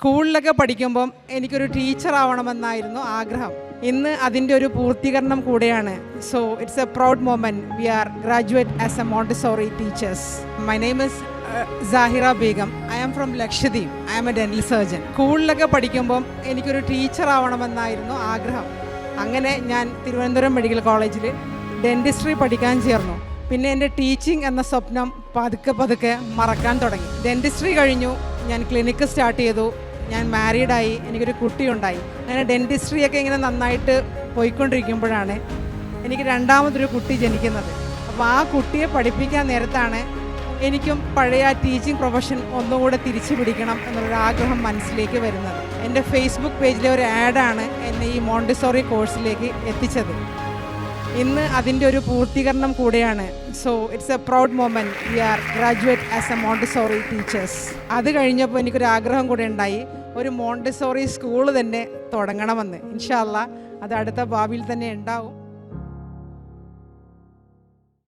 സ്കൂളിലൊക്കെ പഠിക്കുമ്പം എനിക്കൊരു ടീച്ചർ ആവണമെന്നായിരുന്നു ആഗ്രഹം. ഇന്ന് അതിൻ്റെ ഒരു പൂർത്തീകരണം കൂടെയാണ്. So it's a proud moment. We are graduate as a Montessori teachers. My name is Sahira Begum. I am from Lakshadweep. I am a dental surgeon. സ്കൂളിലൊക്കെ പഠിക്കുമ്പം എനിക്കൊരു ടീച്ചർ ആവണമെന്നായിരുന്നു ആഗ്രഹം. അങ്ങനെ ഞാൻ തിരുവനന്തപുരം മെഡിക്കൽ കോളേജിൽ ഡെന്റിസ്ട്രി പഠിക്കാൻ ചേർന്നു. പിന്നെ എൻ്റെ ടീച്ചിങ് എന്ന സ്വപ്നം പതുക്കെ പതുക്കെ മറക്കാൻ തുടങ്ങി. ഡെന്റിസ്ട്രി കഴിഞ്ഞു, ഞാൻ ക്ലിനിക്ക് സ്റ്റാർട്ട് ചെയ്തു, ഞാൻ മാരീഡായി, എനിക്കൊരു കുട്ടിയുണ്ടായി. അങ്ങനെ ഡെന്റിസ്ട്രിയൊക്കെ ഇങ്ങനെ നന്നായിട്ട് പോയിക്കൊണ്ടിരിക്കുമ്പോഴാണ് എനിക്ക് രണ്ടാമതൊരു കുട്ടി ജനിക്കുന്നത്. അപ്പോൾ ആ കുട്ടിയെ പഠിപ്പിക്കാൻ നേരത്താണ് എനിക്കും പഴയ ടീച്ചിങ് പ്രൊഫഷൻ ഒന്നുകൂടെ തിരിച്ചു പിടിക്കണം എന്നുള്ളൊരു ആഗ്രഹം മനസ്സിലേക്ക് വരുന്നത്. എൻ്റെ ഫേസ്ബുക്ക് പേജിലെ ഒരു ആഡാണ് എന്നെ ഈ മോണ്ടിസോറി കോഴ്സിലേക്ക് എത്തിച്ചത്. ഇന്ന് അതിൻ്റെ ഒരു പൂർത്തീകരണം കൂടെയാണ്. So it's a proud moment. We are graduate as a Montessori teachers. അത് കഴിഞ്ഞപ്പോൾ എനിക്കൊരു ആഗ്രഹം കൂടെ ഉണ്ടായി, ഒരു മോണ്ടിസോറി സ്കൂൾ തന്നെ തുടങ്ങണമെന്ന്. ഇൻഷാ അല്ലാഹ് അത് അടുത്ത ഭാവിയിൽ തന്നെ ഉണ്ടാവും.